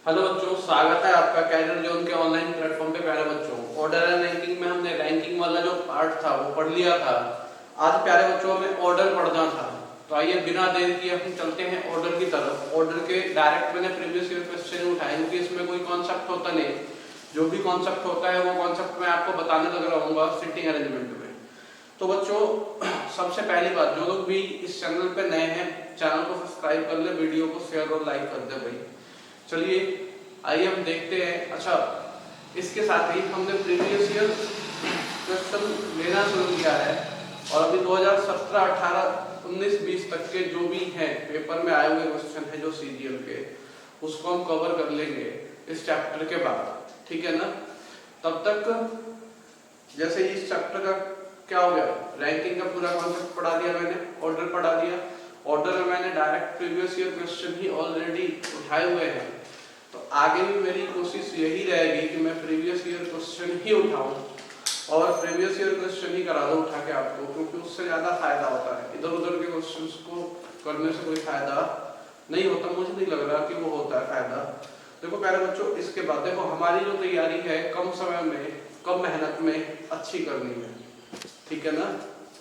Hello बच्चों, स्वागत है आपका कैरियर जोन के ऑनलाइन प्लेटफॉर्म पे। प्यारे बच्चों, ऑर्डर एंड रैंकिंग में हमने रैंकिंग वाला जो पार्ट था वो पढ़ लिया था। आज प्यारे बच्चों हमें ऑर्डर पढ़ना था, तो आइए बिना देर किए हम चलते हैं ऑर्डर की तरफ। ऑर्डर के डायरेक्ट मैंने प्रीवियस ईयर क्वेश्चन उठाए क्योंकि इसमें कोई कॉन्सेप्ट होता नहीं। जो भी कॉन्सेप्ट होता है वो कॉन्सेप्ट मैं आपको बताने लग रहा हूँ सिटिंग अरेंजमेंट में। तो बच्चों, सबसे पहली बात, जो लोग भी इस चैनल पे नए हैं चैनल को सब्सक्राइब कर ले, वीडियो को शेयर और लाइक कर दे भाई। चलिए आइए हम देखते हैं। अच्छा, इसके साथ ही हमने प्रीवियस ईयर क्वेश्चन लेना शुरू किया है और अभी 2017, 18, 19, 20 तक के जो भी हैं पेपर में आए हुए क्वेश्चन है जो सीजीएल के, उसको हम कवर कर लेंगे इस चैप्टर के बाद, ठीक है ना। तब तक जैसे इस चैप्टर का क्या हो गया, रैंकिंग का पूरा कॉन्सेप्ट पढ़ा दिया मैंने, ऑर्डर पढ़ा दिया। ऑर्डर में मैंने डायरेक्ट प्रीवियस ईयर क्वेश्चन ही ऑलरेडी उठाए हुए हैं, तो आगे भी मेरी कोशिश यही रहेगी कि मैं प्रीवियस ईयर क्वेश्चन ही उठाऊं और प्रीवियस ईयर क्वेश्चन ही करा दूं उठा के आपको, क्योंकि उससे ज्यादा फायदा होता है। इधर उधर के क्वेश्चंस को करने से कोई फायदा नहीं होता, मुझे नहीं लग रहा कि वो होता है फायदा। देखो प्यारे बच्चों, इसके बाद देखो हमारी जो तैयारी है कम समय में कम मेहनत में अच्छी करनी है, ठीक है ना।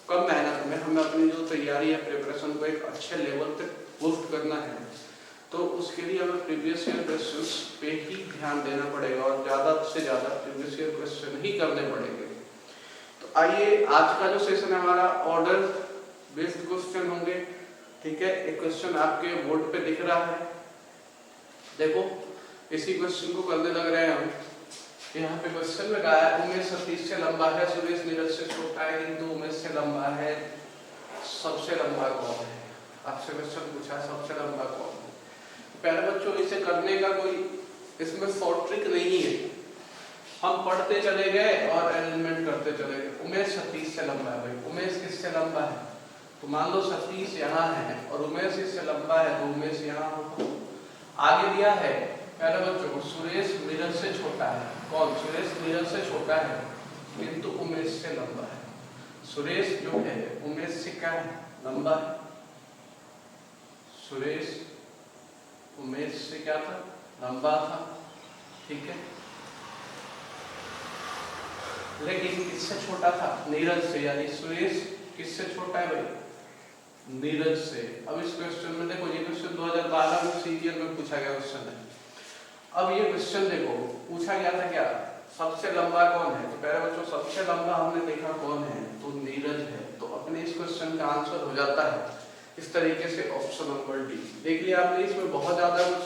कम मेहनत में हमें अपनी जो तैयारी है प्रिपरेशन को एक अच्छे लेवल तक बूस्ट करना है, तो उसके लिए हमें प्रीवियस ईयर क्वेश्चंस पे ही ध्यान देना पड़ेगा और ज़्यादा से ज़्यादा प्रीवियस ईयर क्वेश्चन ही करने पड़ेंगे। तो आइए, आज का जो सेशन है हमारा ऑर्डर बेस्ड क्वेश्चन होंगे, ठीक है। एक क्वेश्चन आपके बोर्ड पे दिख रहा है, देखो इसी क्वेश्चन को करने लग रहे हैं हम। यहाँ पे क्वेश्चन में कहा है उमेश सतीश से लंबा है, सुरेश नीरज से छोटा है, किंतु उमेश से लंबा है, सबसे लंबा कौन है। आपसे क्वेश्चन पूछा है सबसे लंबा कौन है। प्यारे बच्चों, इसे करने का कोई इसमें शॉर्ट ट्रिक नहीं है, हम पढ़ते चले गए और अरेंजमेंट करते चले गए। उमेश सतीश से लंबा है भाई, उमेश किससे लंबा है, तो मान लो सतीश यहाँ है और उमेश इससे लंबा है, तो उमेश यहाँ हो। आगे दिया है प्यारे बच्चों, सुरेश नीरज से छोटा है। कौन? सुरेश नीरज से छोटा है किंतु उमेश से लंबा है। सुरेश जो है उमेश से क्या है, लंबा है। सुरेश उमेश से क्या था, लंबा था, ठीक है। लेकिन किससे छोटा था, नीरज से, यानी सुरेश किससे छोटा है भाई, नीरज से। अब इस क्वेश्चन में देखो, ये क्वेश्चन 2012 में सीजीएल में पूछा गया क्वेश्चन है। अब ये क्वेश्चन देखो पूछा गया था क्या, सबसे लंबा कौन है, तो प्यारे बच्चों सबसे लंबा हमने देखा कौन है, तो नीरज है। तो अपने इस क्वेश्चन का आंसर हो जाता है इस तरीके से ऑप्शन नंबर डी। देख लिया आपने, इसमें बहुत ज्यादा कुछ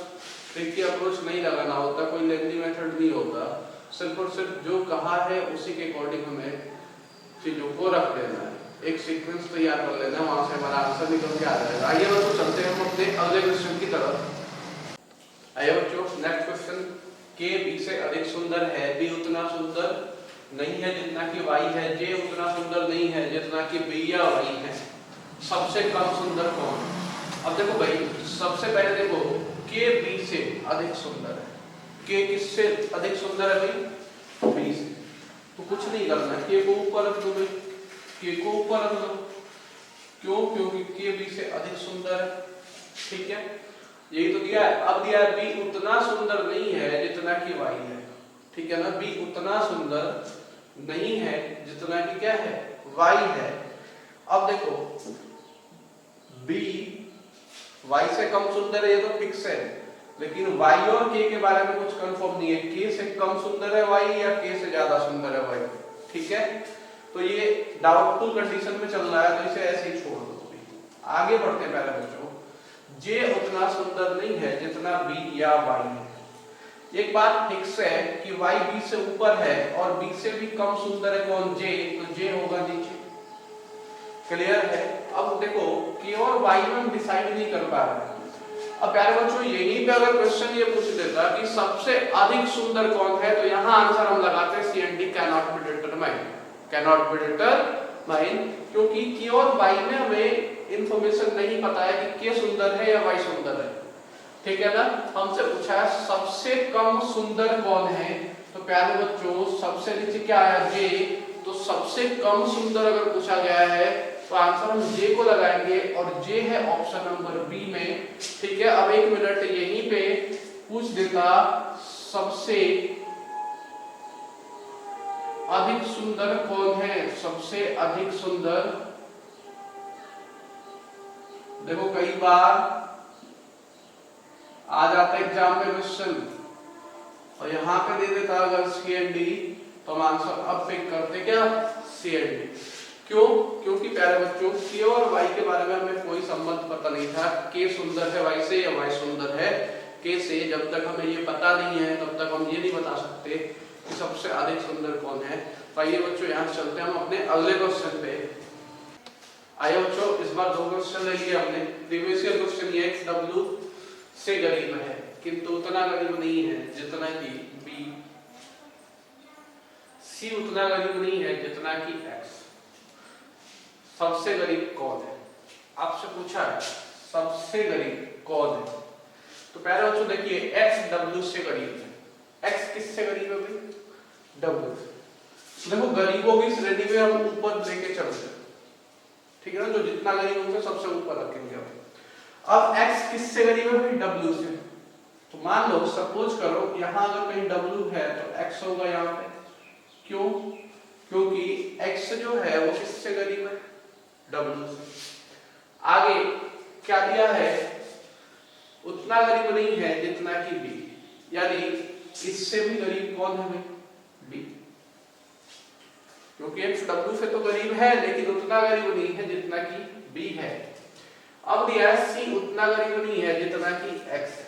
ट्रिकी अप्रोच नहीं लगाना होता, कोई लेंथी मेथड नहीं होता, सिर्फ और सिर्फ जो कहा है उसी के अकॉर्डिंग हमें चीजों को रख देना है, एक सीक्वेंस तैयार कर लेना है, वहां से हमारा आंसर निकल के आ जाएगा। आइए बच्चों चलते हैं हम अपने अगले क्वेश्चन की तरफ। आइए बच्चों, नेक्स्ट क्वेश्चन, के बी से अधिक सुंदर है, बी उतना सुंदर नहीं है जितना कि वाई है, जे उतना सुंदर नहीं है जितना कि बी या वाई है, सबसे कम सुंदर कौन। अब देखो भाई, सबसे पहले देखो के बी से अधिक सुंदर है, के किससे अधिक सुंदर है भाई, बी से। तो कुछ नहीं करना, के को ऊपर रख दो भाई, के को ऊपर रख दो, क्यों, क्योंकि के बी से अधिक सुंदर है, ठीक है। यही तो दिया है। अब दिया है बी उतना सुंदर नहीं है जितना कि वाई है, ठीक है ना। बी उतना सुंदर नहीं है जितना कि क्या है, वाई है। अब देखो बी वाई से कम सुंदर है, ये तो फिक्स है, लेकिन वाई और के के बारे में कुछ कंफर्म नहीं है, के से कम सुंदर है वाई या के से ज्यादा सुंदर है वाई, ठीक है। तो ये डाउटफुल कंडीशन में चल रहा है, तो इसे ऐसे ही छोड़ दो। आगे बढ़ते हैं पहले बच्चों, जे उतना सुंदर नहीं है जितना बी या वाई है। एक बात फिक्स है कि वाई बी से ऊपर है और बी से भी कम सुंदर है कौन, जे, तो जे होगा नीचे, क्लियर है। अब देखो कि और वाई में हम डिसाइड नहीं कर पा रहे। अब प्यारे बच्चों, यहीं पे अगर क्वेश्चन ये पूछ देता कि सबसे अधिक सुंदर कौन है, तो यहाँ आंसर हम लगाते हैं C&D, cannot be determine, cannot be determine, क्योंकि की और वाई में हमें इंफॉर्मेशन नहीं पता है कि के सुंदर है या वाई सुंदर है, ठीक है ना। हमसे पूछा है सबसे कम सुंदर कौन है, तो प्यारे बच्चों सबसे नीचे क्या आया, जे। तो सबसे कम सुंदर अगर पूछा गया है तो आंसर हम जे को लगाएंगे और जे है ऑप्शन नंबर बी में, ठीक है। अब एक मिनट यहीं पे पूछ देता सबसे अधिक सुंदर कौन है, सबसे अधिक सुंदर। देखो कई बार आ जाता है एग्जाम में क्वेश्चन और यहाँ पे दे देता अगर सी एंड डी तो हम आंसर अब पिक करते क्या, सी एंड डी। क्यों? क्योंकि प्यारे बच्चों के और वाई के बारे में हमें कोई संबंध पता नहीं था, के सुंदर है वाई से या वाई सुंदर है के से। जब तक हमें ये पता नहीं है तब तक हम ये नहीं बता सकते कि सबसे अधिक सुंदर कौन है। तो आइए बच्चों यहाँ चलते हैं हम अपने अगले क्वेश्चन पे। आइए बच्चों इस बार 2 क्वेश्चन ले लिए हमने। प्रीवियस ईयर क्वेश्चन ये x w से करीब है किंतु उतना करीब नहीं है जितना कि b, c उतना करीब नहीं है जितना कि x। सबसे करीब कौन है, आपसे पूछा है सबसे करीब कौन है। तो पहले बच्चों देखिए x w से करीब है। x किससे करीब है भाई, w से। देखो गरीबों की श्रेणी में हम ऊपर लेके चलते हैं, ठीक है ना, जो जितना करीब होगा सबसे ऊपर रखेंगे हम। अब x किससे करीब है भाई, w से। तो मान लो सपोज करो यहाँ अगर कहीं w है तो x होगा यहाँ पे। क्यों? क्योंकि x जो है वो किससे करीब है, w से। आगे क्या दिया है, उतना करीब नहीं है जितना कि b, यानी इससे भी करीब कौन है भाई, b। क्योंकि x w से तो करीब है लेकिन उतना करीब नहीं है जितना कि b है। अब दिया है c उतना करीब नहीं है जितना कि x है,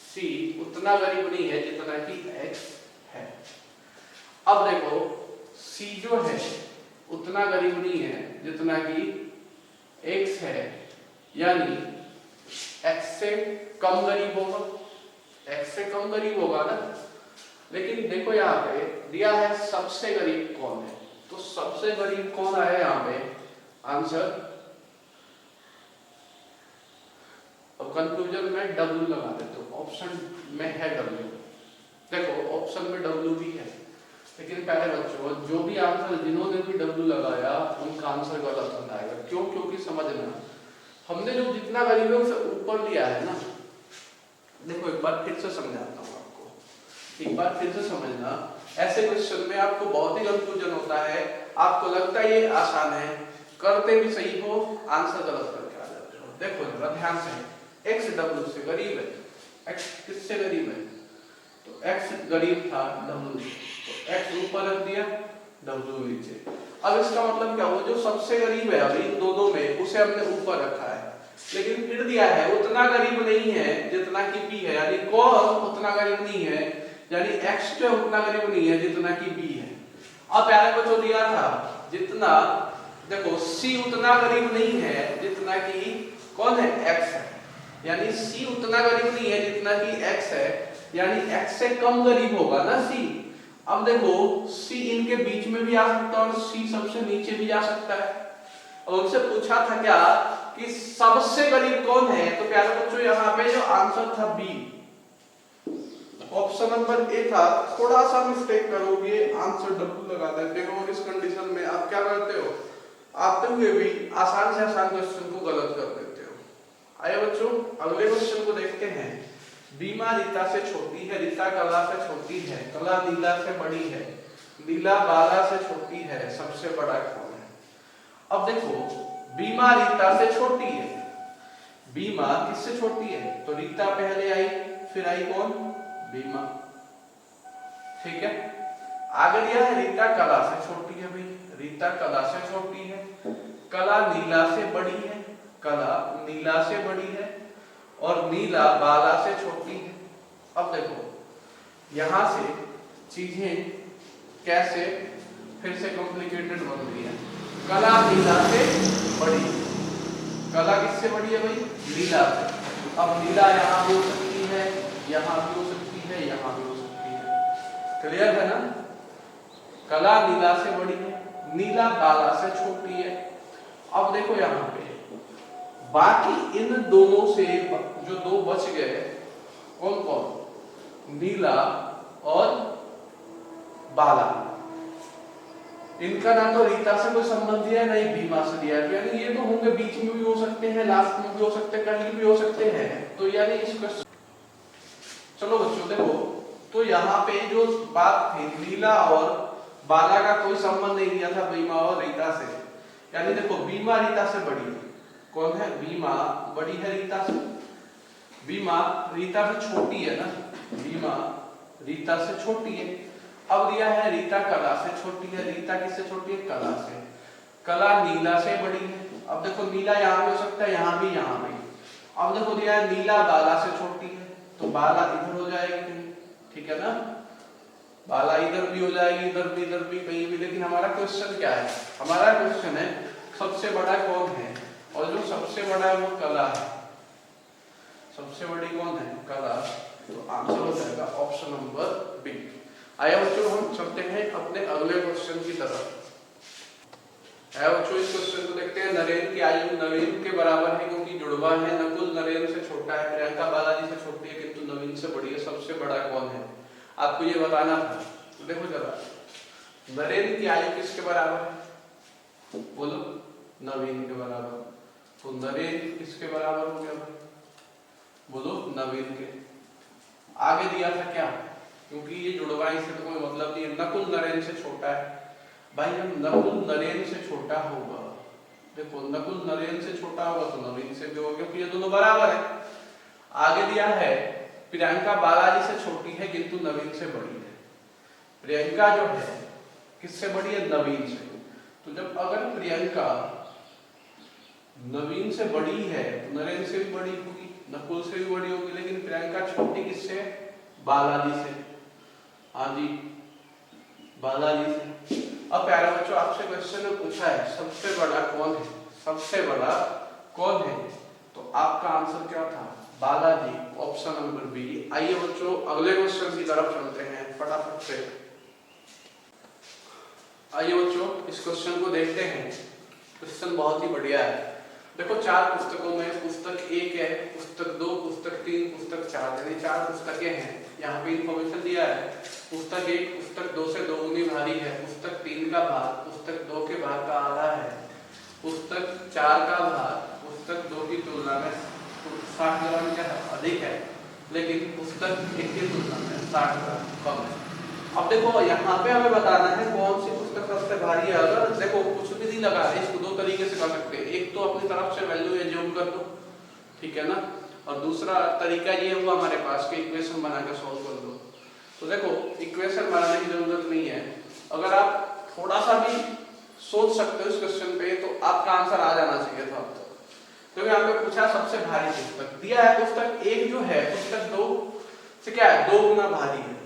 c उतना करीब नहीं है जितना कि x है। अब देखो c जो है उतना करीब नहीं है जितना कि x है, यानी x से कम करीब होगा, x से कम करीब होगा ना। लेकिन देखो यहाँ पे दिया है सबसे करीब कौन है, तो सबसे करीब कौन आया यहाँ पे आंसर। अब कंक्लूजन में W लगा देते हो, ऑप्शन में है W। देखो ऑप्शन में W भी है लेकिन पहले बच्चों जो भी आंसर जिन्होंने भी W लगाया उनका आंसर गलत होना आएगा। क्यों? क्योंकि समझना हमने जो जितना करीब है उसे ऊपर लिया है ना। देखो एक बार फिर से समझाता हूँ आपको, एक बार फिर से समझना। ऐसे क्वेश्चन में आपको बहुत ही कंफ्यूजन होता है, आपको लगता है ये आसान है, करते भी सही हो आंसर गलत करके आ जाते हो। देखो जरा ध्यान से, x w से करीब है, x किससे करीब है, तो x करीब था w से, तो x ऊपर रख दिया w नीचे। अब इसका मतलब क्या हुआ, जो सबसे करीब है अभी इन दोनों में उसे हमने ऊपर रखा है, लेकिन फिर दिया है उतना करीब नहीं है जितना कि b है, यानी cos उतना करीब नहीं है, यानी x जो उतना करीब नहीं है जितना कि b है। अब पहले को जो दिया था जितना, देखो c उतना करीब नहीं है जितना कि कौन है, x है, यानी c उतना करीब नहीं है जितना कि x है, यानी x से कम करीब होगा ना c। अब देखो c इनके बीच में भी आ सकता है और c सबसे नीचे भी जा सकता है। और उनसे पूछा था क्या कि सबसे करीब कौन है, तो प्यारे बच्चों यहाँ पे जो आंसर था b, ऑप्शन नंबर ए था। थोड़ा सा मिस्टेक करोगे आंसर W लगा देते हो और इस कंडीशन में आप क्या करते हो, आते हुए भी आसान से आसान क्वेश्चन को गलत कर देते हो। आइए बच्चों अगले क्वेश्चन को देखते हैं। बीमा रीता से छोटी है, रीता कला से छोटी है, कला नीला से बड़ी है, नीला बाला से छोटी है, सबसे बड़ा कौन है। अब देखो बीमा रीता से छोटी है, बीमा किससे छोटी है, तो रीता पहले आई फिर आई कौन, बीमा, ठीक है। आगे दिया है रीता कला से छोटी है भाई, रीता कला से छोटी है, कला नीला से बड़ी है, कला नीला से बड़ी है, और नीला बाला से छोटी है। अब देखो यहां से चीजें कैसे फिर से कॉम्प्लिकेटेड बन रही है। कला नीला से बड़ी, कला किससे बड़ी है भाई, नीला से। अब नीला यहाँ भी हो सकती है, यहाँ भी हो सकती है, यहाँ भी हो सकती है, क्लियर है ना। कला नीला से बड़ी है, नीला बाला से छोटी है। अब देखो यहाँ पे बाकी इन दोनों से जो दो बच गए कौन कौन, नीला और बाला, इनका ना तो रीता से कोई संबंध है नहीं बीमा से दिया है, यानी ये तो होंगे बीच में भी हो सकते हैं, लास्ट में भी हो सकते हैं, कहीं भी हो सकते हैं। तो यानी इस चलो बच्चों देखो, तो यहाँ पे जो बात थी लीला और बाला का कोई संबंध नहीं दिया था बीमा और रीता से, यानी देखो बीमा रीता से बड़ी है। कौन है? बीमा बड़ी है रीता से, बीमा रीता से छोटी है ना, बीमा रीता से छोटी है। अब दिया है रीता कला से छोटी है, रीता किससे छोटी है? कला से। कला नीला से बड़ी है। अब देखो नीला यहाँ भी हो सकता है, यहाँ भी, यहाँ भी। अब देखो दिया है नीला बाला से छोटी है, तो बाला इधर हो जाएगी, ठीक है ना, बाला इधर भी हो जाएगी, इधर भी कहीं भी। लेकिन हमारा क्वेश्चन क्या है? हमारा क्वेश्चन है सबसे बड़ा कौन है, और जो सबसे बड़ा है वो कला है। सबसे बड़ी कौन है? कला। तो आंसर हो जाएगा ऑप्शन नंबर बी। आया बच्चों, हम चलते हैं अपने अगले क्वेश्चन की तरफ। आया बच्चों, इस क्वेश्चन को देखते हैं। नरेन की आयु नवीन के बराबर है क्योंकि जुड़वा है। नकुल नरेन से छोटा है, प्रियंका बालाजी से छोटी है किंतु नवीन से बड़ी है। सबसे बड़ा कौन है? आपको ये बताना था। तो देखो जरा, नरेन की आयु किसके बराबर है? बोलो, नवीन के बराबर। तो नरेन किसके बराबर हो गया भाई? बोलो, नवीन के। आगे दिया था क्या? क्योंकि ये जुड़वा, इससे तो कोई मतलब नहीं है। नकुल नरेन से छोटा है भाई, हम नकुल नरेन से छोटा होगा। देखो, नकुल नरेन से छोटा होगा तो नवीन से भी होगा, क्योंकि ये दोनों बराबर है। आगे दिया है प्रियंका बालाजी से छोटी है किंतु नवीन से बड़ी है। प्रियंका जो है किससे बड़ी है? नवीन से। तो जब अगर प्रियंका नवीन से बड़ी है तो नरेन से भी बड़ी होगी, नकुल से भी बड़ी होगी। लेकिन प्रियंका छोटी किससे? बालाजी से। हाँ जी, बालाजी से। अब प्यारे बच्चों, आपसे क्वेश्चन में पूछा है सबसे बड़ा कौन है? सबसे बड़ा कौन है? तो आपका आंसर क्या था? Balaji, option number B. आइए बच्चों, अगले क्वेश्चन की तरफ चलते हैं फटाफट से। आइए बच्चों, इस क्वेश्चन को देखते हैं। क्वेश्चन बहुत ही बढ़िया है। देखो, 4 पुस्तकों में पुस्तक 1 है, पुस्तक 2, पुस्तक 3, पुस्तक 4, यानी 4 पुस्तकें हैं। यहाँ पे इंफॉर्मेशन दिया है, पुस्तक 1 पुस्तक 2 से 2 गुनी भारी है, पुस्तक 3 का भाग पुस्तक 2 के भाग का आधा है, पुस्तक 4 का भाग पुस्तक 2 की तुलना में 60 ग्राम क्या अधिक है, लेकिन पुस्तक 1 की तुलना में 60 ग्राम कम है। अब देखो, यहाँ पे हमें बताना है कौन सी पुस्तक सबसे भारी है। अगर देखो कुछ भी नहीं लगा है, इसको 2 तरीके से कर सकते हैं। एक तो अपनी तरफ से वैल्यू एज्यूम कर दो, ठीक है ना, और दूसरा तरीका ये हुआ हमारे पास कि इक्वेशन बनाकर सॉल्व कर दो। तो देखो, इक्वेशन बनाने की जरूरत नहीं है। अगर आप थोड़ा सा भी सोच सकते हो इस क्वेश्चन पे तो आपका आंसर आ जाना चाहिए था अब तक। तो यहाँ पे पूछा सबसे भारी पुस्तक, दिया है पुस्तक 1 जो है पुस्तक 2 से क्या है? 2 गुना भारी है।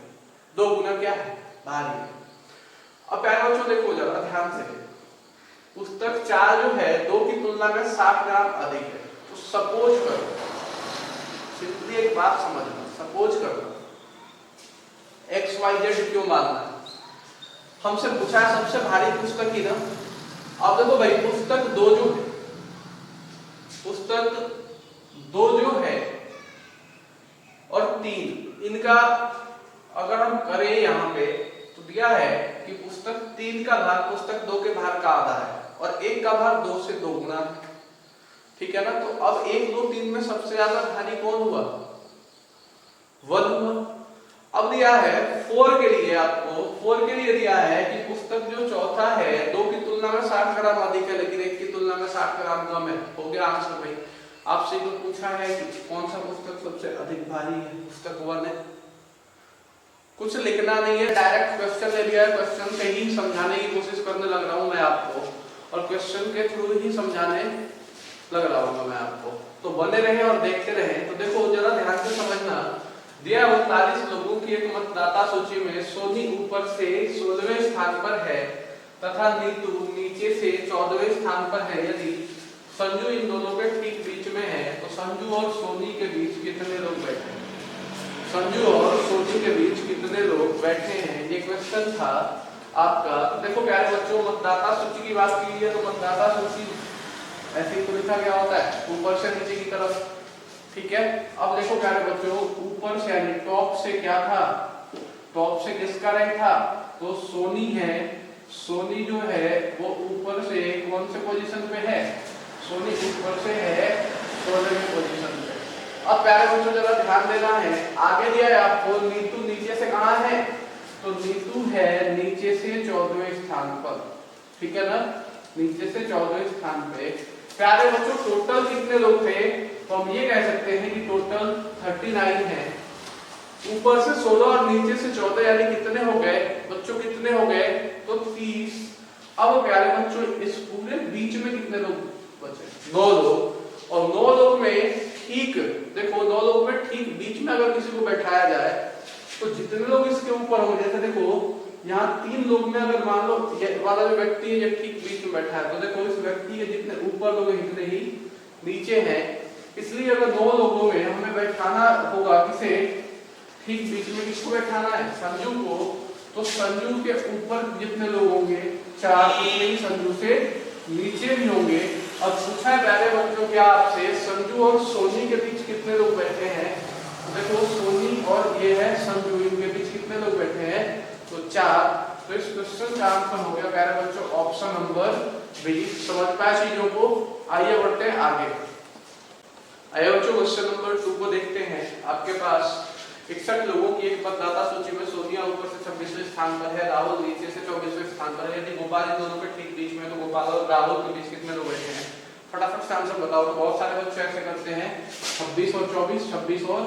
2 गुना क्या है? भारी है। अब प्यारे बच्चों देखो जरा ध्यान से, पुस्तक 4 जो है 2 की तुलना में 60 ग्राम अधिक है। तो सपोज करो, सिंपली एक बात समझना, सपोज करो XYZ क्यों मानना है? हमसे पूछा है सबसे भारी पुस्तक ही ना। अब देखो भाई, पुस्तक 2 जो है, पुस्तक 2 जो है और 3, इनका अगर हम करें यहाँ पे तो दिया है कि पुस्तक 3 का भाग पुस्तक 2 के भाग का आधा है और 1 का भाग 2 से 2 गुना है, ठीक है ना। तो अब 1, 2, 3 में सबसे ज्यादा भारी कौन हुआ? 1 हुआ। अब दिया है 4 के लिए, आपको 4 के लिए दिया है कि पुस्तक जो चौथा है 2 की तुलना में 60 ग्राम अधिक है लेकिन 1 की तुलना में 60 ग्राम कम है। हो गया आंसर भाई। आपसे तो पूछा है कि कौन सा पुस्तक सबसे अधिक भारी है? पुस्तक 1 है। कुछ लिखना नहीं है, डायरेक्ट क्वेश्चन ले लिया है। क्वेश्चन से ही समझाने की कोशिश करने लग रहा हूं मैं आपको, और क्वेश्चन के थ्रू ही समझाने लग रहा हूं मैं आपको। तो बने रहे और देखते रहे। तो देखो जरा ध्यान से समझना, दिया 39 लोगों की एक मतदाता सूची में सोनी ऊपर से 16वें स्थान पर है तथा नीतू नीचे से 14वें स्थान पर है। यदि संजू इन दोनों के ठीक बीच में है तो संजू और सोनी के बीच कितने लोग बैठे हैं? संजू और सोनी के बीच कितने लोग बैठे हैं? ये क्वेश्चन था आपका। देखो प्यारे बच्चों, मतदाता सूची की बात की है तो मतदाता सूची ऐसे ही तो लिखा गया होता है ऊपर से नीचे की तरफ, ठीक है। अब देखो प्यारे बच्चों, ऊपर से यानी टॉप से क्या था? टॉप से किसका रैंक था? तो सोनी है। सोनी जो है वो ऊपर से कौन से पोजीशन पे है? सोनी ऊपर से है 16वीं पोजीशन पे, अब प्यारे बच्चों जरा ध्यान देना है, आगे दिया है आपको नीतू नीचे से कहां है, तो नीतू है नीचे से 14वें स्थान पर, ठीक है ना, नीचे से 14वें स्थान पे। प्यारे बच्चों टोटल कितने लोग थे, तो हम ये कह सकते हैं कि टोटल 39 है, ऊपर से 16 और नीचे से 14 यानी कितने हो गए बच्चों, कितने हो गए, तो 30। अब प्यारे बच्चों इस पूरे बीच में कितने लोग बचे, 9 लोग, और 9 लोग में ठीक देखो 9 लोग में ठीक बीच में अगर किसी को बैठाया जाए तो जितने लोग इसके ऊपर हो, जैसे देखो यहाँ 3 लोग में अगर मान लो ये वाला जो व्यक्ति है ये ठीक बीच में बैठा है, तो देखो इस व्यक्ति के जितने ऊपर लोग हैं इतने ही नीचे हैं, इसलिए अगर 9 लोगों में हमें बैठाना होगा किसे, ठीक बीच में किसको बैठाना है, संजू को, तो संजू के ऊपर जितने लोग होंगे 4, उतने ही संजू से नीचे भी होंगे। अब पूछा है प्यारे बच्चों क्या आपसे, संजू और सोनी के बीच कितने लोग बैठे हैं, देखो सोनी और ये है संजू, इनके बीच कितने लोग बैठे हैं, तो 4। तो इस क्वेश्चन का आंसर हो गया प्यारे बच्चों ऑप्शन नंबर बी। समझ पाए चीजों को, आइए बढ़ते हैं आगे। आइए बच्चों क्वेश्चन नंबर 2 को देखते हैं। आपके पास 61 लोगों की एक मतदाता सूची में सोनिया ऊपर से 26वें स्थान पर है, राहुल नीचे से 24वें स्थान पर है, यदि गोपाल इन दोनों के ठीक बीच में, तो गोपाल और राहुल के बीच कितने लोग बैठे हैं, फटाफट से आंसर बताओ। तो बहुत सारे बच्चे ऐसे करते हैं 26 और 24, 26 और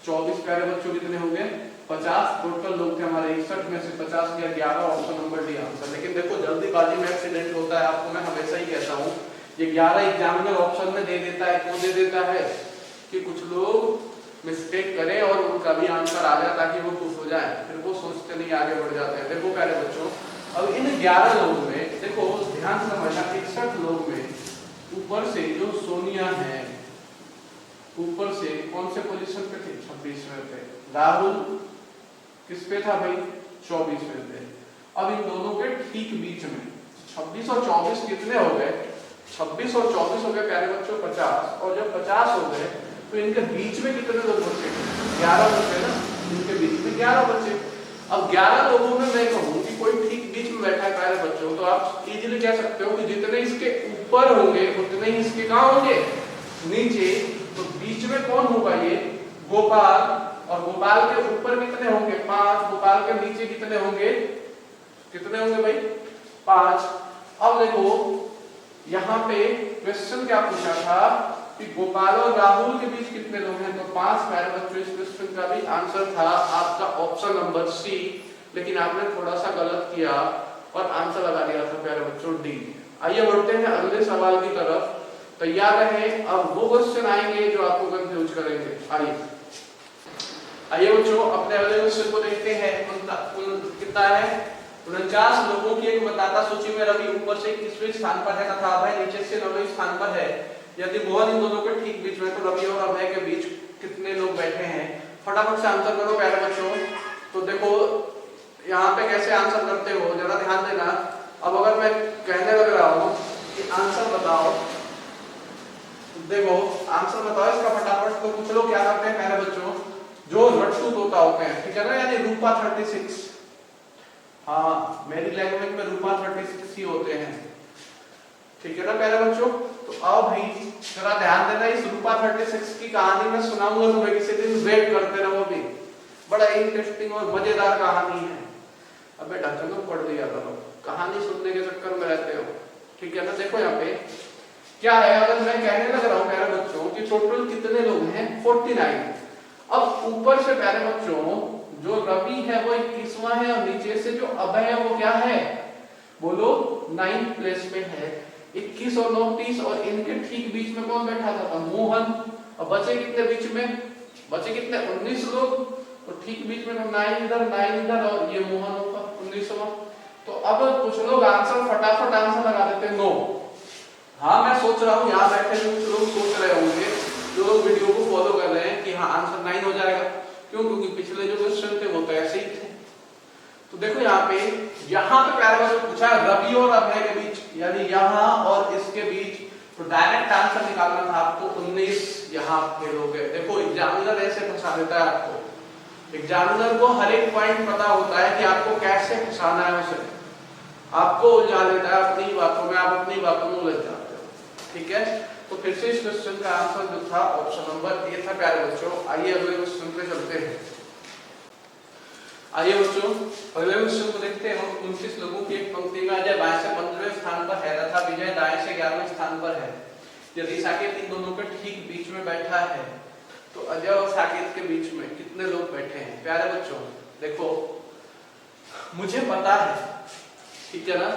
24 प्यारे बच्चों कितने हो गए 50, टोटल लोग थे हमारे 61 में से 50 या 11, ऑप्शन नंबर डी आंसर। लेकिन देखो जल्दीबाजी में एक्सीडेंट होता है, आपको मैं हमेशा ही कहता हूँ, ये 11 एग्जामिनर ऑप्शन में दे देता है, क्यों दे देता है कि कुछ लोग मिस्टेक करें और उनका भी आंसर आ जाए ताकि वो खुश हो जाए, फिर वो सोचते नहीं आगे बढ़ जाते हैं। देखो प्यारे बच्चों अब इन 11 लोगों में देखो ध्यान से समझना, 61 लोग में ऊपर से जो सोनिया है ऊपर से कौन से पोजीशन पे थे, 26वें पे, राहुल किस पे था भाई 24वें पे। अब इन दोनों के ठीक बीच में 26 और 24 कितने हो गए, 26 और 24 हो गए प्यारे बच्चों 50, और जब 50 हो गए तो इनके बीच में कितने लोग बचे, 11 बचे ना, इनके बीच में 11 बचे। अब 11 लोगों में मैं कहूँ कि कोई ठीक बीच में बैठा है प्यारे बच्चों, तो आप इजीली कह सकते हो कि जितने इसके ऊपर होंगे उतने ही इसके कहां होंगे, नीचे। तो बीच में कौन होगा ये गोपाल, और गोपाल के ऊपर कितने होंगे 5, गोपाल के नीचे कितने होंगे, कितने होंगे भाई 5। अब देखो यहाँ पे क्वेश्चन क्या पूछा था कि गोपाल और राहुल के बीच कितने लोग हैं, तो 5 प्यारे बच्चों इस क्वेश्चन का भी आंसर था आपका ऑप्शन नंबर सी, लेकिन आपने थोड़ा सा गलत किया और आंसर लगा दिया था प्यारे बच्चों डी। आइए बढ़ते हैं अगले सवाल की तरफ, तैयार रहें, अब वो क्वेश्चन आएंगे जो आपको कंफ्यूज करेंगे। आइए बच्चों अपने अगले क्वेश्चन को देखते हैं। कितना है 49 लोगों की एक मतदाता सूची में रवि ऊपर से 21वें स्थान पर है तथा अभय नीचे से 9वें स्थान पर है, यदि मोहन इन दोनों के ठीक बीच में, तो रवि और अभय के बीच कितने लोग बैठे हैं, फटाफट से आंसर करो प्यारे बच्चों। तो देखो यहाँ पे कैसे आंसर करते हो जरा ध्यान देना। अब अगर मैं कहने लग रहा हूँ कि आंसर बताओ, देखो आंसर बताओ इसका फटाफट, तो कुछ लोग क्या करते हैं प्यारे बच्चों, जो रट्टू तोता होते हैं, ठीक है ना, यानी रूपा 36, हाँ मेरी लैंग्वेज में रूपा 36 ही होते हैं, ठीक है ना प्यारे बच्चों। तो आओ भाई जरा ध्यान देना, इस रूपा 36 की कहानी मैं सुनाऊंगा तुम्हें किसी दिन, वेट करते रहो भी, बड़ा इंटरेस्टिंग और मजेदार कहानी है। अबे ढक्कन तो पढ़ लिया करो, कहानी सुनने के चक्कर में रहते हो, ठीक है ना। देखो यहाँ पे क्या है, अगर मैं कहने लग रहा हूँ प्यारे बच्चों कि टोटल कितने लोग हैं 49, अब ऊपर से प्यारे बच्चों जो रवि है वो 21वां है, और नीचे से जो अभय है वो क्या है, बोलो 9th प्लेस पे है, 21 और 9 30, और इनके ठीक बीच में कौन बैठा था मोहन। अब बचे कितने बीच में, बचे कितने 19 लोग, तो ठीक बीच में 9 इधर और ये मोहन होगा 19वां। तो अब कुछ लोग आंसर फटाफट आंसर लगा देते हैं 9। हाँ मैं सोच रहा हूँ यहाँ बैठे कुछ लोग सोच रहे होंगे, जो लोग वीडियो को फॉलो कर रहे हैं कि हाँ आंसर 9 हो जाएगा, क्यों, क्योंकि पिछले जो क्वेश्चन थे वो तो ऐसे ही थे। तो देखो यहाँ पे प्यारे बच्चों पूछा रवि और अभय के बीच, यानी यहाँ और इसके बीच, तो डायरेक्ट आंसर निकालना था आपको 19, यहाँ फेल हो गए। देखो एग्जामिनर ऐसे फंसा देता है आपको, एग्जामिनर को हर एक पॉइंट पता होता है कि आपको कैसे फंसाना है, उसे आपको उलझा लेता है अपनी बातों में, आप अपनी बातों में उलझ जाते हो, ठीक है। तो फिर से इस क्वेश्चन का आंसर जो था ऑप्शन नंबर ए था प्यारे बच्चों। आइए अगले क्वेश्चन पे चलते हैं। आइए बच्चों अगले क्वेश्चन को देखते हैं। 29 लोगों की एक पंक्ति में अजय बाएं से 15वें स्थान पर है तथा विजय दाएं से 11वें स्थान पर है। यदि साकेत इन दोनों के ठीक बीच में बैठा है तो अजय और साकेत के बीच में कितने लोग बैठे हैं? प्यारे बच्चों देखो, मुझे पता है, ठीक है ना,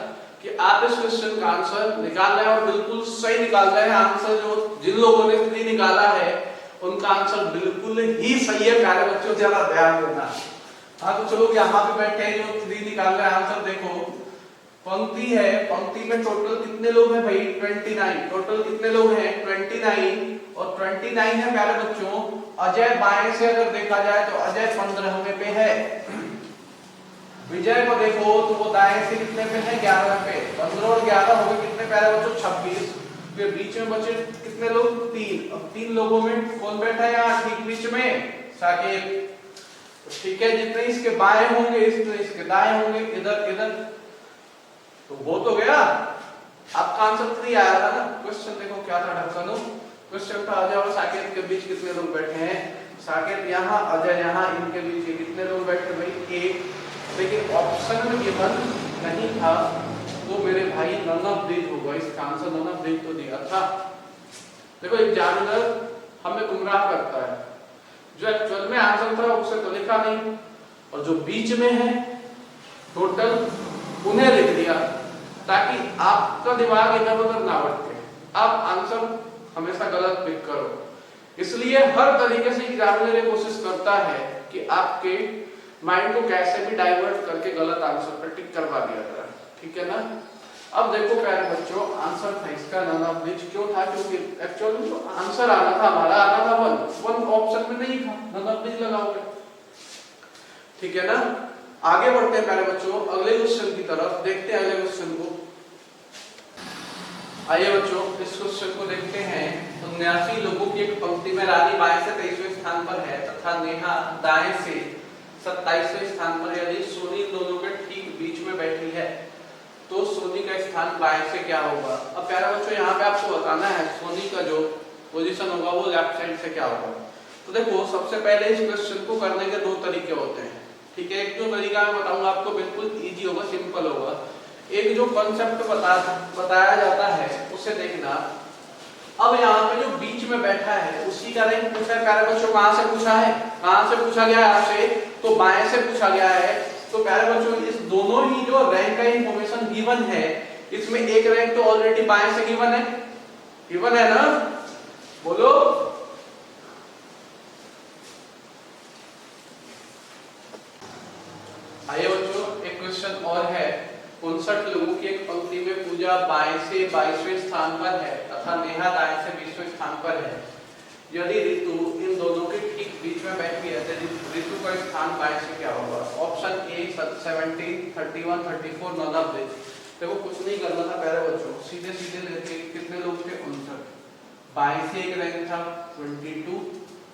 कि आप इस क्वेश्चन का आंसर निकाल रहे हैं और बिल्कुल सही निकाल रहे हैं। आंसर जो जिन लोगों ने 3 निकाला है उनका आंसर बिल्कुल ही सही है प्यारे बच्चों, जरा ध्यान देना। हाँ तो चलो यहाँ पे बैठे हैं जो 3 निकाल रहे हैं आंसर देखो। पंक्ति है, पंक्ति में टोटल कितने लोग हैं भाई? 29। टोटल कितने लोग हैं? 29 और 29 है प्यारे बच्चों। अजय बाएं से अगर देखा जाए तो अजय 15वें पे है। विजय को देखो तो वो दाएं से कितने पे है? 11वें पे। 15 और 11 हो गए कितने प्यारे बच्चों? 26। फिर बीच में बचे कितने लोग? 3। अब 3 लोगों में कौन बैठा है यहाँ ठीक बीच में? साकेत। ठीक है, जितने इसके बाएं होंगे इतने इसके दाएं होंगे, इधर इधर, तो वो तो गया। आपका आंसर 3 आया था ना। क्वेश्चन देखो क्या था ढक्कनो। क्वेश्चन था अजय और साकेत के बीच कितने लोग बैठे हैं? साकेत यहाँ, अजय यहाँ, इनके बीच कितने लोग बैठे भाई? 1। लेकिन ऑप्शन में गिवन नहीं था तो मेरे भाई नन ऑफ दीज होगा। इसका आंसर नन ऑफ दीज तो दिया था। देखो एग्जामिनर हमें गुमराह करता है, जो एक्चुअल में आंसर था उसे तो लिखा नहीं और जो बीच में है टोटल उन्हें लिख दिया ताकि आपका दिमाग इधर उधर ना भटके। आप आंसर हमेशा गलत पिक करो। इसलिए हर तरीके से एग्जामिनर ये कोशिश करता है कि आपके माइंड को कैसे भी डाइवर्ट करके गलत आंसर पर टिक करवा दिया जाए, ठीक है ना। अब देखो प्यारे बच्चों, आंसर था इसका नन ऑफ दिस। क्यों था? क्योंकि एक्चुअल में जो आंसर आना था हमारा आना था 1 ऑप्शन में नहीं था, नन ऑफ दिस लगाओगे, ठीक है ना। आगे बढ़ते हैं प्यारे बच्चों अगले क्वेश्चन की तरफ। देखते हैं अगले क्वेश्चन को। आइए बच्चों इस क्वेश्चन को देखते हैं। 79 लोगों की एक पंक्ति में रानी बाएं से 23वें स्थान पर है तथा नेहा दाएं से 27वें स्थान पर। यदि सोनी इन दोनों के ठीक बीच में बैठी है तो सोनी का स्थान बाएं से क्या होगा? अब प्यारे बच्चों यहाँ पे आपको बताना है सोनी का जो पोजीशन होगा वो लेफ्ट साइड से क्या होगा। तो देखो सबसे पहले इस क्वेश्चन को करने के 2 तरीके होते हैं, ठीक है। एक जो तरीका मैं बताऊंगा आपको बिल्कुल इजी होगा, सिंपल होगा। एक जो कॉन्सेप्ट बताया जाता है उसे देखना। अब यहाँ पे जो बीच में बैठा है उसी का रैंक पूछा है प्यारे बच्चों। कहाँ से पूछा है? कहाँ से पूछा गया है आपसे? तो बाएं से पूछा गया है। तो प्यारे बच्चों इस दोनों ही जो रैंक का इंफॉर्मेशन गिवन है इसमें एक रैंक तो ऑलरेडी बाएं से गिवन है ना, बोलो। आइए बच्चों एक क्वेश्चन और है। 59 लोगों की एक पंक्ति में पूजा बाएं से 22वें स्थान पर है तथा नेहा दाएं से 20वें स्थान पर है। यदि ऋतु इन दोनों के ठीक बीच में बैठी है तो ऋतु का स्थान बाएं से क्या होगा? Option A 17, 31, 34, none of this. देखो कुछ नहीं करना था प्यारे बच्चों, सीधे सीधे लेते। कितने लोग थे? 59। बाएं से एक रैंक था 22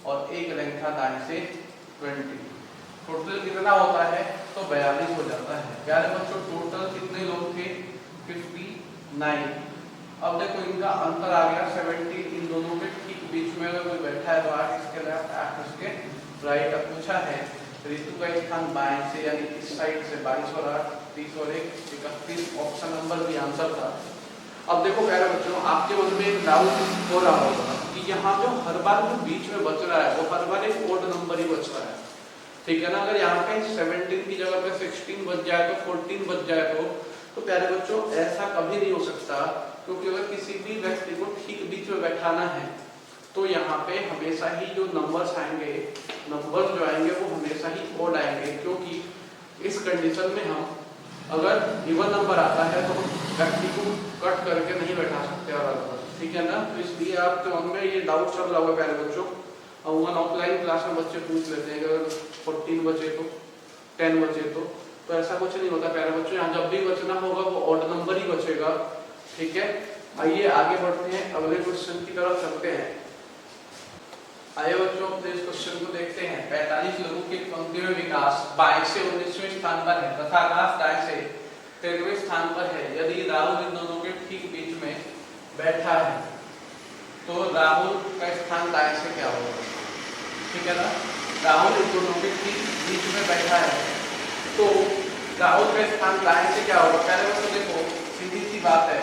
और एक रैंक था दाएं से 20। टोटल कितना होता है? तो 42 हो जाता है। प्यारे बच्चों टोटल कितने लोग थे? 59। अब देखो इनका अंतर आ गया 70। इन दोनों के ठीक बीच में अगर कोई बैठा है तो 8 इसके लेफ्ट 8 इसके राइट। अब पूछा है ऋतु का स्थान बाएं से यानी इस साइड से 22 और 8 30 और 1 31। ऑप्शन नंबर भी आंसर था। अब देखो प्यारे बच्चों आपके मन में एक डाउट हो रहा होगा कि यहाँ जो हर बार जो बीच में बच रहा है वो हर बार एक ओड नंबर ही बच रहा है, ठीक है ना। अगर यहाँ पे 17 की जगह पे 16 बच जाए तो 14 बच जाए तो प्यारे बच्चों ऐसा कभी नहीं हो सकता। क्योंकि अगर किसी भी व्यक्ति को ठीक बीच में बैठाना है तो यहाँ पे हमेशा ही जो नंबर्स आएंगे, नंबर्स जो आएंगे वो हमेशा ही ओड आएंगे। क्योंकि इस कंडीशन में हम अगर इवन नंबर आता है तो व्यक्ति को कट करके नहीं बैठा सकते अलग, ठीक है ना। तो इसलिए आपके मन में ये डाउट चल रहा होगा प्यारे बच्चों। और ऑफलाइन क्लास में बच्चे पूछ लेते हैं अगर 14 बचे तो 10 बचे तो ऐसा कुछ नहीं होता प्यारे बच्चों। यहाँ जब भी बचना होगा वो ऑड नंबर ही बचेगा, ठीक है। आइए आगे बढ़ते हैं, अगले क्वेश्चन की तरफ चलते हैं। आइए बच्चों अपने इस क्वेश्चन को देखते हैं। 45 लोगों की पंक्ति में विकास बाएं से 19वें स्थान पर है तथा आकाश दाएं से 13वें स्थान पर है। यदि राहुल इन दोनों के ठीक बीच में बैठा है तो राहुल का स्थान दाएं से क्या होगा? ठीक है ना, राहुल इन दोनों के ठीक बीच में बैठा है, तो राहुल का स्थान दाएं से क्या होगा? पहले तो देखो सीधी सी बात है,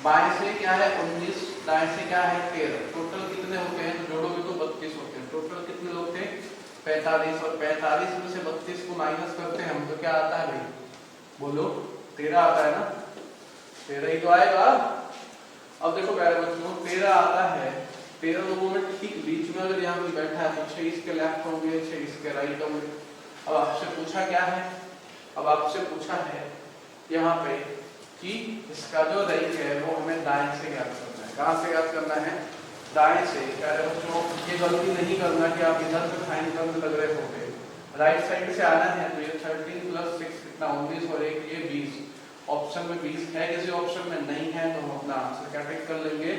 बाएं से क्या है 19, दाएं से क्या है 13, टोटल कितने होते हैं? तो जोड़ोगे तो 32 होते हैं। टोटल कितने लोग थे? 45, और 45 में से 32 को माइनस करते हैं हम तो क्या आता है भाई? बोलो 13 आता है ना, 13 ही तो आएगा। अब देखो प्यारे बच्चों 13 आता है, 13 लोगों में ठीक बीच में अगर यहाँ कोई बैठा है तो 6 इसके लेफ्ट होंगे, 6 इसके राइट होंगे। अब आपसे पूछा क्या है? अब आपसे पूछा है यहाँ पे कि इसका जो राइट है वो हमें दाएं से ज्ञात करना है। कहाँ से ज्ञात करना है? दाएं से। प्यारे बच्चों ये गलती नहीं करना कि आप इधर से फाइन करने लग रहे होंगे, राइट साइड से आना है। तो ये 13 + 6 कितना 19, और एक ये 20। ऑप्शन में 20 है, किसी ऑप्शन में नहीं है तो हम अपना आंसर क्या टिक कर लेंगे?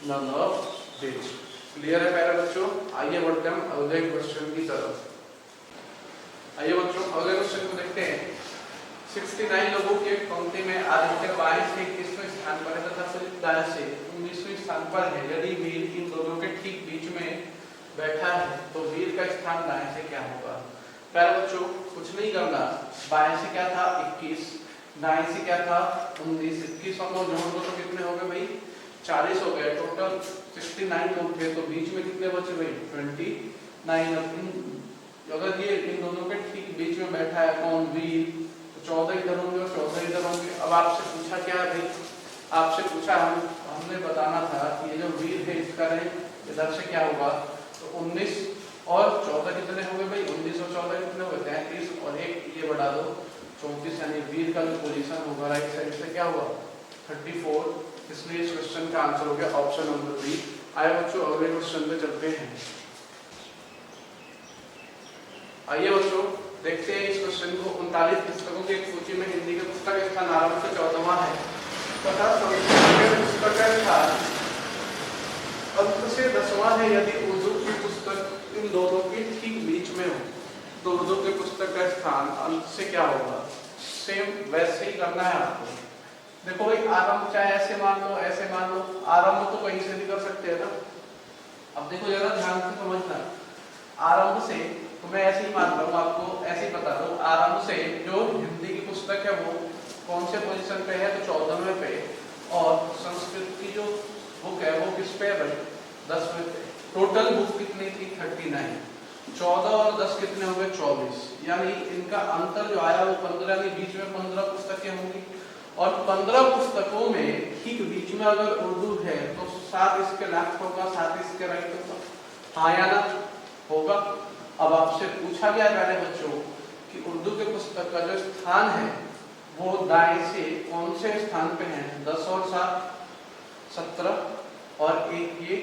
None of this. क्लियर है प्यारे बच्चों? आइए बढ़ते हम अगले क्वेश्चन की तरफ। आइए बच्चों अगले क्वेश्चन को देखते हैं। 69 लोगों के पंक्ति में आदित्य बाएं से 21वें स्थान पर है तथा फिलिप दाएं से 19वें स्थान पर है। यदि वीर इन दोनों के ठीक बीच में बैठा है तो वीर का स्थान दाएं से क्या होगा? प्यारे बच्चों कुछ नहीं करना, बाएं से क्या था 21, दाएं से क्या था 19, 21 और 9 जोड़ दो तो कितने हो गए भाई? 40 हो गए। टोटल 69 लोग थे तो बीच में कितने बचे भाई? 29। अगर ये इन दोनों के ठीक बीच में बैठा है कौन? वीर, तो 14 इधर होंगे और 14 इधर होंगे। अब आपसे पूछा क्या है भाई? आपसे पूछा हमने बताना था कि ये जो वीर है इसका रैंक इधर से क्या होगा? तो 19 और 14 कितने हो गए भाई? 19 और 14 कितने हो गए? 33, और एक ये बढ़ा दो 34, यानी वीर का जो पोजीशन होगा राइट साइड से क्या होगा? 34। इसलिए इस क्वेश्चन का आंसर हो गया ऑप्शन नंबर बी। आइए बच्चों अगले क्वेश्चन पे चलते हैं। आइए बच्चों देखते हैं इस क्वेश्चन को। 39 पुस्तकों की एक सूची में हिंदी की पुस्तक स्थान आरंभ से 14वां है तथा संस्कृत की पुस्तक का स्थान अंत से 10वां है। यदि उर्दू की पुस्तक इन दोनों के ठीक बीच में हो तो उर्दू की पुस्तक का स्थान अंत से क्या होगा? सेम वैसे ही करना है आपको। देखो भाई आरंभ चाहे ऐसे मान लो, ऐसे मान लो, आरंभ तो कहीं से भी कर सकते हैं ना। अब देखो जरा ध्यान से समझना, आरंभ से तो मैं ऐसे ही मान रहा हूँ, आपको ऐसे ही बता दूं। आरंभ से जो हिंदी की पुस्तक है वो कौन से पोजीशन पे है? तो 14वें पे। और संस्कृत की जो बुक है वो किस पे है भाई? 10वें पे। टोटल बुक कितनी थी? 39। 14 और 10 कितने हो गए? 24। यानी इनका अंतर जो आया वो 15 के बीच में 15 पुस्तकें होंगी, और 15 पुस्तकों में ठीक बीच में अगर उर्दू है तो 7 इसके लेफ्ट होगा, 7 इसके राइट होगा। हाँ या ना? होगा। अब आपसे पूछा गया पहले बच्चों कि उर्दू के पुस्तक का जो स्थान है वो दाएं से कौन से स्थान पे है? 10 और 7 17, और एक ये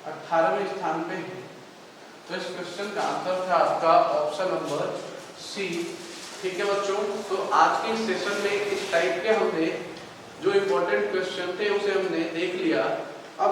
18वें स्थान पे है। तो इस क्वेश्चन का आंसर था आपका ऑप्शन नंबर सी। ठीक है बच्चों, तो आज के सेशन में इस टाइप के हमने जो इम्पोर्टेंट क्वेश्चन थे उसे हमने देख लिया। अब